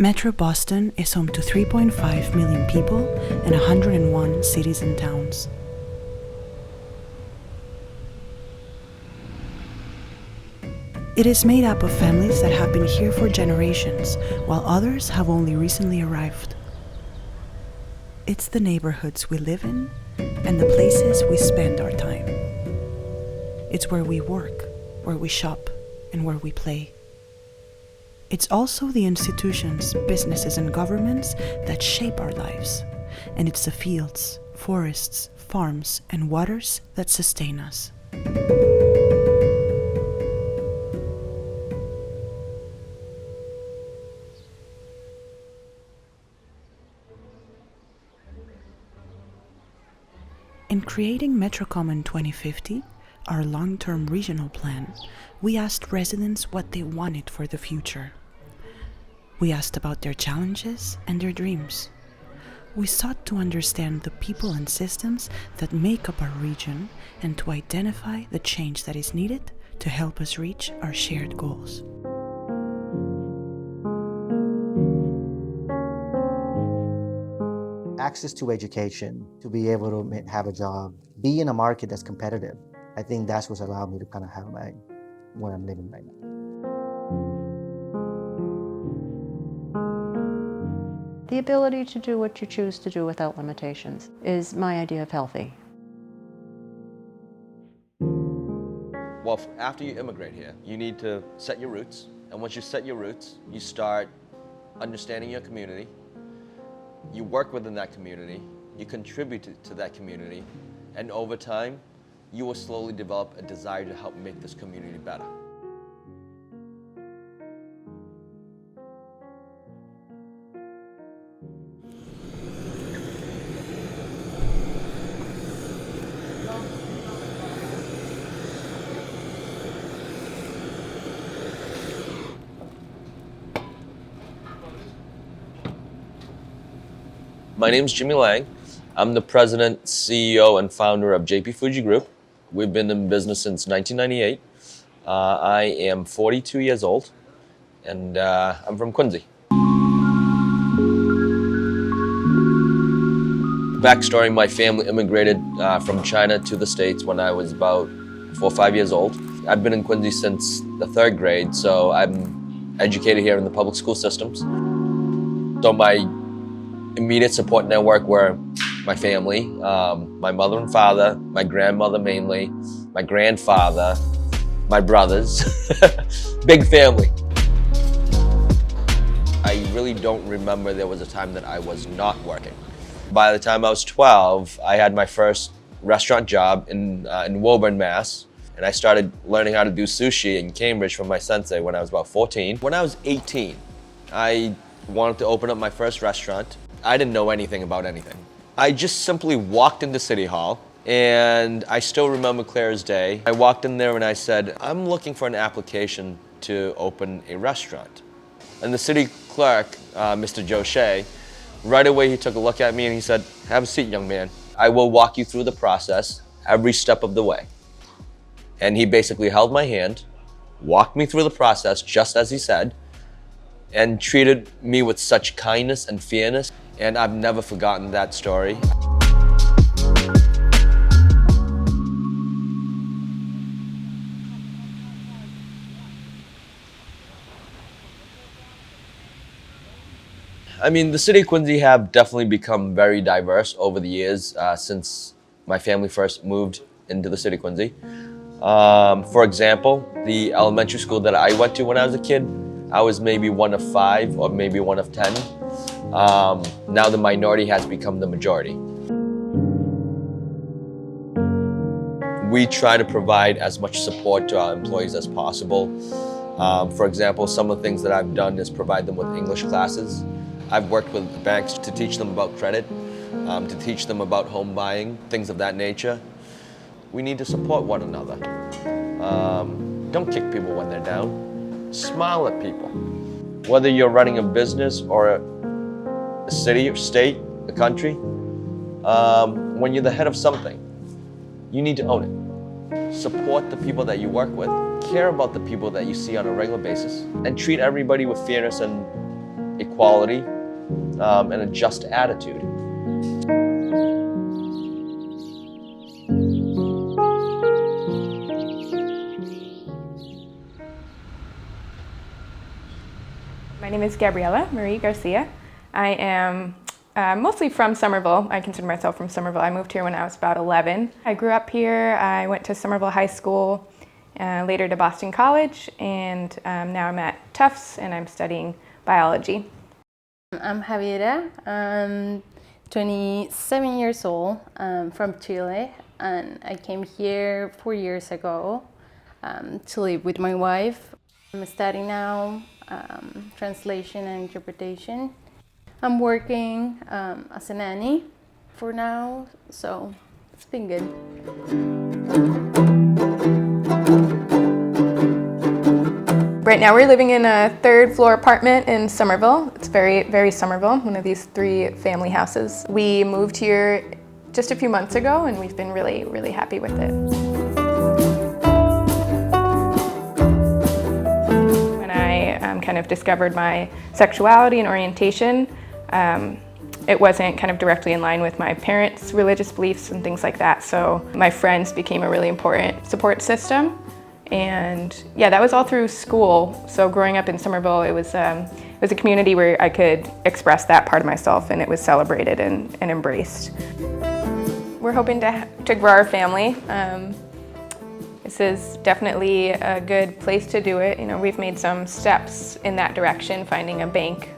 Metro Boston is home to 3.5 million people and 101 cities and towns. It is made up of families that have been here for generations, while others have only recently arrived. It's the neighborhoods we live in and the places we spend our time. It's where we work, where we shop, and where we play. It's also the institutions, businesses, and governments that shape our lives. And it's the fields, forests, farms, and waters that sustain us. In creating MetroCommon 2050, our long-term regional plan, we asked residents what they wanted for the future. We asked about their challenges and their dreams. We sought to understand the people and systems that make up our region and to identify the change that is needed to help us reach our shared goals. Access to education, to be able to have a job, be in a market that's competitive. I think that's what's allowed me to kind of have where I'm living right now. The ability to do what you choose to do without limitations is my idea of healthy. Well, after you immigrate here, you need to set your roots. And once you set your roots, you start understanding your community. You work within that community, you contribute to that community, and over time, you will slowly develop a desire to help make this community better. My name's Jimmy Lang. I'm the president, CEO, and founder of Fuji Group. We've been in business since 1998. I am 42 years old, and I'm from Quincy. Backstory, my family immigrated from China to the States when I was about 4 or 5 years old. I've been in Quincy since the 3rd grade, so I'm educated here in the public school systems. So my immediate support network were my family, my mother and father, my grandmother mainly, my grandfather, my brothers, big family. I really don't remember there was a time that I was not working. By the time I was 12, I had my first restaurant job in Woburn, Mass. And I started learning how to do sushi in Cambridge from my sensei when I was about 14. When I was 18, I wanted to open up my first restaurant. I didn't know anything about anything. I just simply walked into City Hall, and I still remember clear as day. I walked in there and I said, I'm looking for an application to open a restaurant. And the city clerk, Mr. Joe Shea, right away he took a look at me and he said, have a seat, young man. I will walk you through the process every step of the way. And he basically held my hand, walked me through the process just as he said, and treated me with such kindness and fairness. And I've never forgotten that story. I mean, the city of Quincy have definitely become very diverse over the years since my family first moved into the city of Quincy. For example, the elementary school that I went to when I was a kid, I was maybe one of 5 or maybe one of 10. Now the minority has become the majority. We try to provide as much support to our employees as possible. For example, some of the things that I've done is provide them with English classes. I've worked with banks to teach them about credit, to teach them about home buying, things of that nature. We need to support one another. Don't kick people when they're down. Smile at people. Whether you're running a business or a city or state, a country, when you're the head of something, you need to own it. Support the people that you work with, care about the people that you see on a regular basis, and treat everybody with fairness and equality, and a just attitude. My name is Gabriela Garcia. I am mostly from Somerville. I consider myself from Somerville. I moved here when I was about 11. I grew up here. I went to Somerville High School, later to Boston College, and now I'm at Tufts and I'm studying biology. I'm Javiera. I'm 27 years old. I'm from Chile, and I came here 4 years ago to live with my wife. I'm studying now translation and interpretation. I'm working as a nanny for now, so it's been good. Right now we're living in a third floor apartment in Somerville. It's very, very Somerville, one of these 3 family houses. We moved here just a few months ago and we've been really, really happy with it. When I kind of discovered my sexuality and orientation, it wasn't kind of directly in line with my parents' religious beliefs and things like that. So my friends became a really important support system. And yeah, that was all through school. So growing up in Somerville, it was a community where I could express that part of myself, and it was celebrated and embraced. We're hoping to grow our family. This is definitely a good place to do it. You know, we've made some steps in that direction, finding a bank,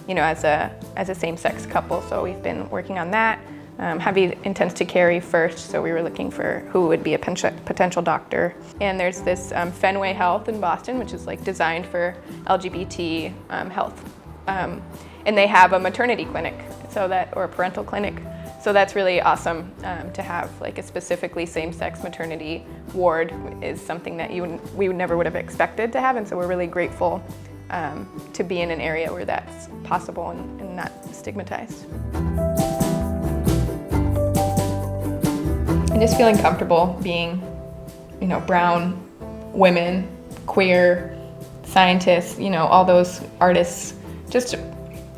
you know, as a same-sex couple. So we've been working on that. Javi intends to carry first, so we were looking for who would be a potential doctor. And there's this Fenway Health in Boston, which is like designed for LGBT health. And they have a maternity clinic, or a parental clinic. So that's really awesome to have like a specifically same-sex maternity ward is something that we never would have expected to have. And so we're really grateful to be in an area where that's possible and not stigmatized. And just feeling comfortable being, you know, brown women, queer, scientists, you know, all those artists, just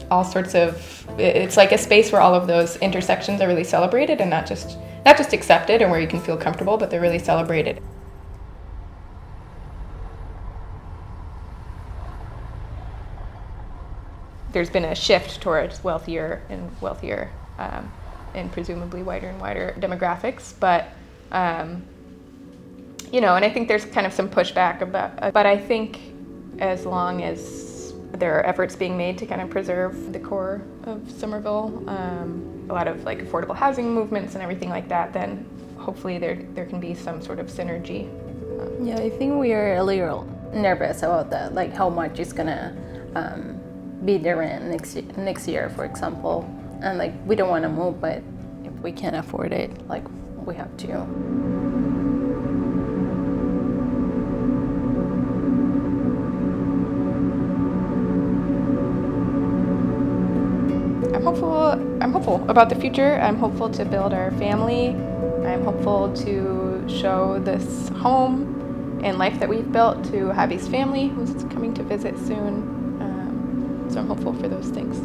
all sorts of, it's like a space where all of those intersections are really celebrated and not just accepted and where you can feel comfortable, but they're really celebrated. There's been a shift towards wealthier and presumably wider and wider demographics, but you know, and I think there's kind of some pushback but I think as long as there are efforts being made to kind of preserve the core of Somerville, a lot of like affordable housing movements and everything like that, then hopefully there can be some sort of synergy. Yeah, I think we are a little nervous about that, like how much is gonna be the rent next year, for example. And like, we don't want to move, but if we can't afford it, like, we have to. I'm hopeful about the future. I'm hopeful to build our family. I'm hopeful to show this home and life that we've built to Javi's family, who's coming to visit soon. So I'm hopeful for those things.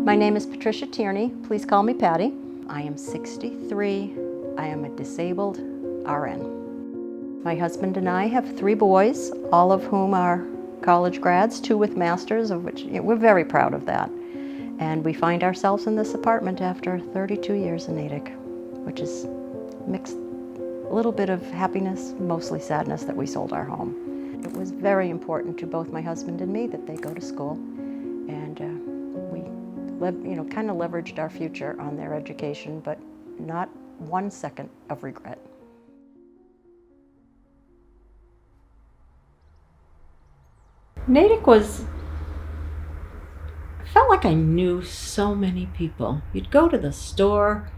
My name is Patricia Tierney. Please call me Patty. I am 63. I am a disabled RN. My husband and I have 3 boys, all of whom are college grads, 2 with masters, of which we're very proud of that. And we find ourselves in this apartment after 32 years in Natick, which is mixed, a little bit of happiness, mostly sadness that we sold our home. It was very important to both my husband and me that they go to school, and we kind of leveraged our future on their education, but not 1 second of regret. Natick felt like I knew so many people. You'd go to the store,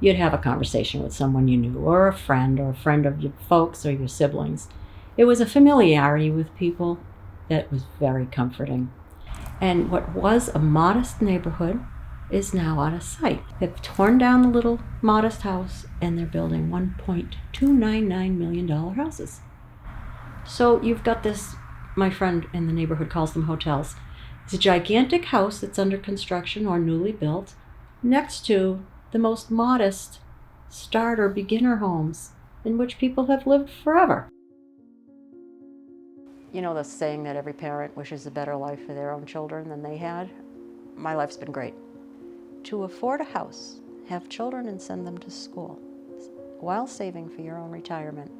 you'd have a conversation with someone you knew, or a friend of your folks or your siblings. It was a familiarity with people that was very comforting. And what was a modest neighborhood is now out of sight. They've torn down the little modest house and they're building $1.299 million houses. So you've got this, my friend in the neighborhood calls them hotels. It's a gigantic house that's under construction or newly built next to the most modest starter beginner homes in which people have lived forever. You know the saying that every parent wishes a better life for their own children than they had? My life's been great. To afford a house, have children and send them to school while saving for your own retirement,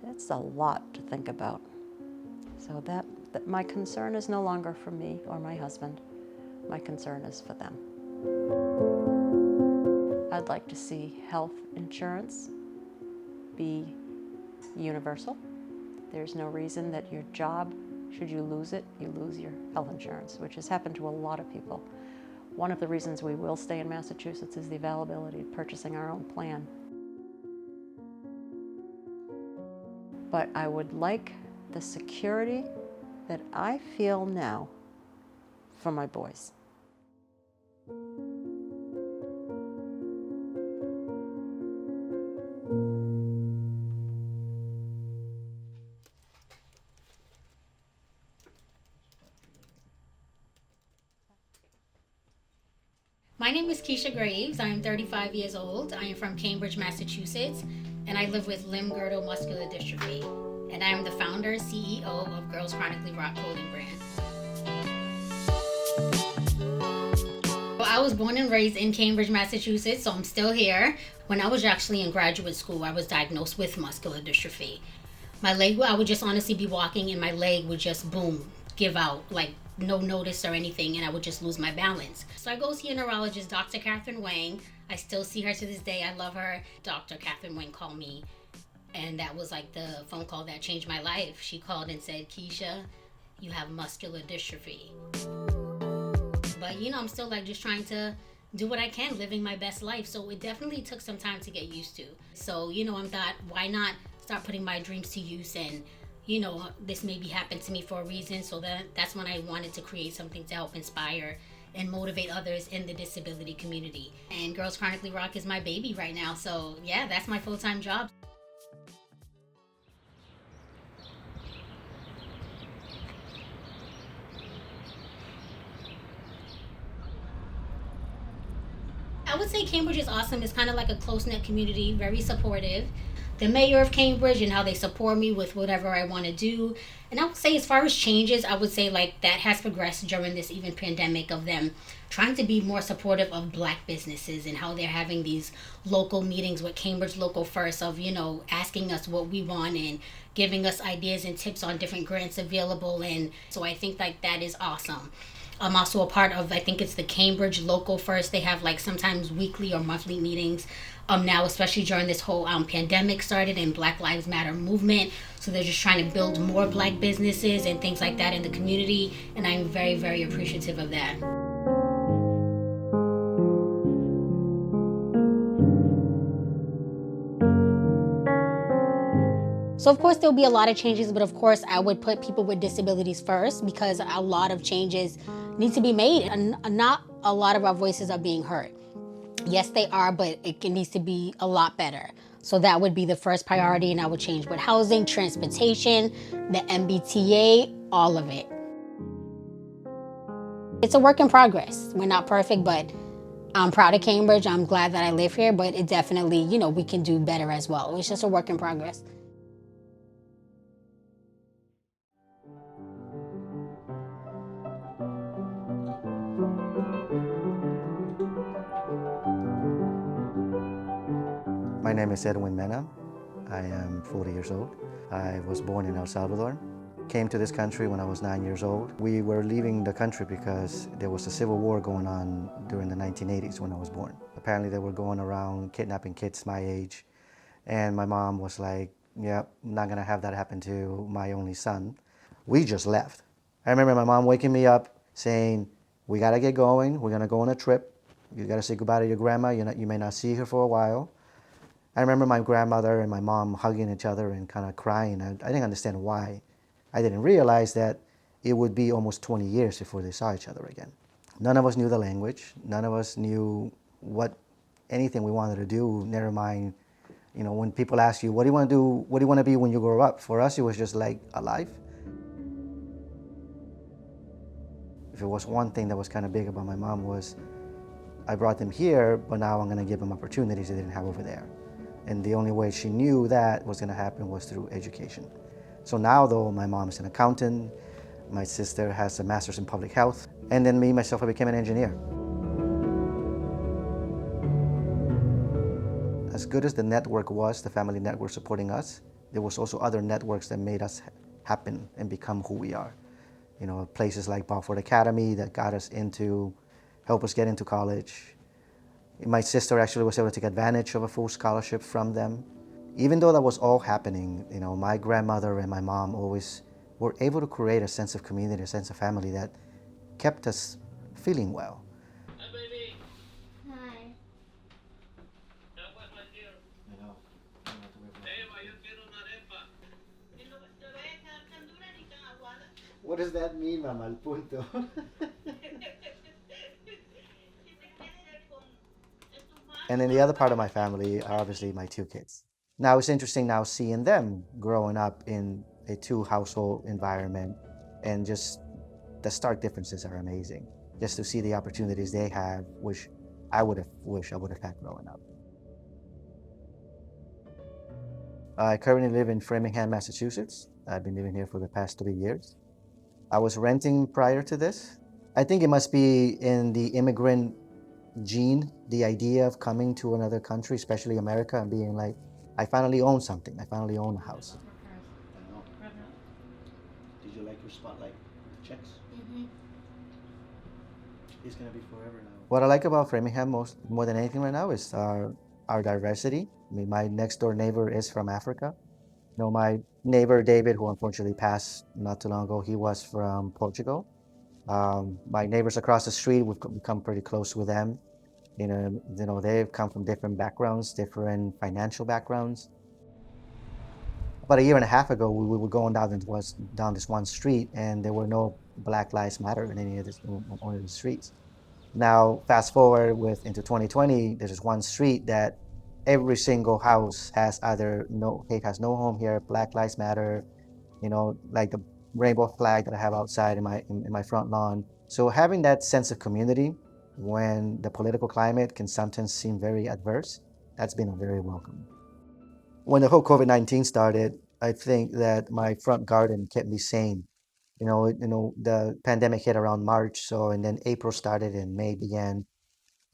it's a lot to think about. So that my concern is no longer for me or my husband. My concern is for them. I'd like to see health insurance be universal. There's no reason that your job, should you lose it, you lose your health insurance, which has happened to a lot of people. One of the reasons we will stay in Massachusetts is the availability of purchasing our own plan. But I would like the security that I feel now for my boys. My name is Keisha Graves. I am 35 years old. I am from Cambridge, Massachusetts, and I live with limb-girdle muscular dystrophy. And I am the founder and CEO of Girls Chronically Rock clothing brand. Well, I was born and raised in Cambridge, Massachusetts, so I'm still here. When I was actually in graduate school, I was diagnosed with muscular dystrophy. My leg, I would just honestly be walking and my leg would just boom, give out, like no notice or anything, and I would just lose my balance. So I go see a neurologist, Dr. Catherine Wang. I still see her to this day. I love her. Dr. Catherine Wang called me, and that was like the phone call that changed my life. She called and said, Keisha, you have muscular dystrophy. But you know, I'm still like just trying to do what I can, living my best life. So it definitely took some time to get used to. So, you know, I thought, why not start putting my dreams to use? And you know, this maybe happened to me for a reason, so that's when I wanted to create something to help inspire and motivate others in the disability community. And Girls Chronically Rock is my baby right now, so yeah, that's my full-time job. I would say Cambridge is awesome. It's kind of like a close-knit community, very supportive. The mayor of Cambridge and how they support me with whatever I want to do. And I would say as far as changes, I would say like that has progressed during this even pandemic of them trying to be more supportive of Black businesses and how they're having these local meetings with Cambridge Local First of, you know, asking us what we want and giving us ideas and tips on different grants available. And so I think like that is awesome. I'm also a part of, I think it's the Cambridge Local First. They have like sometimes weekly or monthly meetings now, especially during this whole pandemic started and Black Lives Matter movement. So they're just trying to build more Black businesses and things like that in the community. And I'm very, very appreciative of that. So of course there'll be a lot of changes, but of course I would put people with disabilities first because a lot of changes need to be made and not a lot of our voices are being heard. Yes, they are, but it needs to be a lot better. So that would be the first priority, and I would change with housing, transportation, the MBTA, all of it. It's a work in progress. We're not perfect, but I'm proud of Cambridge. I'm glad that I live here, but it definitely, you know, we can do better as well. It's just a work in progress. My name is Edwin Mena. I am 40 years old. I was born in El Salvador. Came to this country when I was 9 years old. We were leaving the country because there was a civil war going on during the 1980s when I was born. Apparently they were going around kidnapping kids my age. And my mom was like, yeah, I'm not gonna have that happen to my only son. We just left. I remember my mom waking me up saying, we gotta get going, we're gonna go on a trip. You gotta say goodbye to your grandma, you may not see her for a while. I remember my grandmother and my mom hugging each other and kind of crying. I didn't understand why. I didn't realize that it would be almost 20 years before they saw each other again. None of us knew the language. None of us knew anything we wanted to do, never mind, when people ask you, what do you want to do? What do you want to be when you grow up? For us, it was just like alive. If it was one thing that was kind of big about my mom was, I brought them here, but now I'm going to give them opportunities they didn't have over there. And the only way she knew that was going to happen was through education. So now, though, my mom's an accountant, my sister has a master's in public health, and then myself, I became an engineer. As good as the network was, the family network supporting us, there was also other networks that made us happen and become who we are. Places like Balfour Academy that got us help us get into college. My sister actually was able to take advantage of a full scholarship from them. Even though that was all happening, my grandmother and my mom always were able to create a sense of community, a sense of family that kept us feeling well. Hi, baby. Hi. What does that mean, Mama? El punto. And then the other part of my family are obviously my two kids. Now it's interesting now seeing them growing up in a two-household environment, and just the stark differences are amazing. Just to see the opportunities they have, which I wish I would have had growing up. I currently live in Framingham, Massachusetts. I've been living here for the past 3 years. I was renting prior to this. I think it must be in the immigrant gene, the idea of coming to another country, especially America, and being like, I finally own something. I finally own a house. I know. Did you like your spotlight checks? Mm-hmm. It's gonna be forever now. What I like about Framingham more than anything right now is our diversity. I mean, my next door neighbor is from Africa. My neighbor David, who unfortunately passed not too long ago, he was from Portugal. My neighbors across the street, we've become pretty close with them. They've come from different backgrounds, different financial backgrounds. About a year and a half ago, we were going down this one street, and there were no Black Lives Matter in any of the streets. Now, fast forward into 2020, there's this one street that every single house has either no home here, Black Lives Matter, like the rainbow flag that I have outside in my front lawn. So having that sense of community when the political climate can sometimes seem very adverse, that's been very welcome. When the whole COVID-19 started, I think that my front garden kept me sane. The pandemic hit around March, and then April started and May began.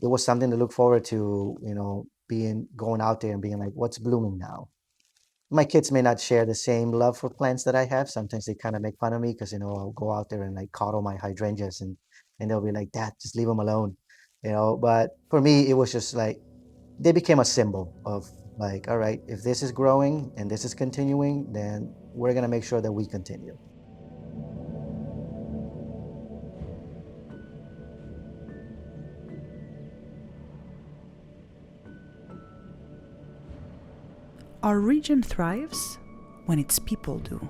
It was something to look forward to, going out there and being like, what's blooming now? My kids may not share the same love for plants that I have. Sometimes they kind of make fun of me because, I'll go out there and like coddle my hydrangeas and they'll be like, Dad, just leave them alone. But for me, it was just like, they became a symbol of like, all right, if this is growing and this is continuing, then we're going to make sure that we continue. Our region thrives when its people do.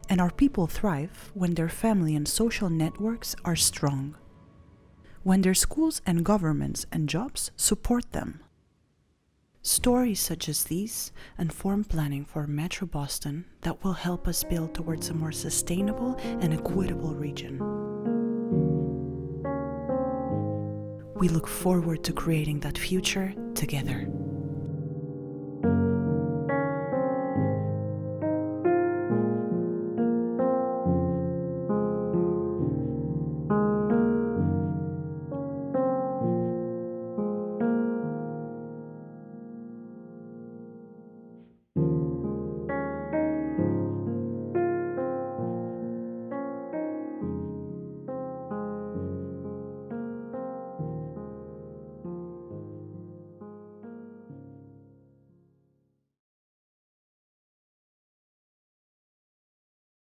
And our people thrive when their family and social networks are strong. When their schools and governments and jobs support them. Stories such as these inform planning for Metro Boston that will help us build towards a more sustainable and equitable region. We look forward to creating that future together.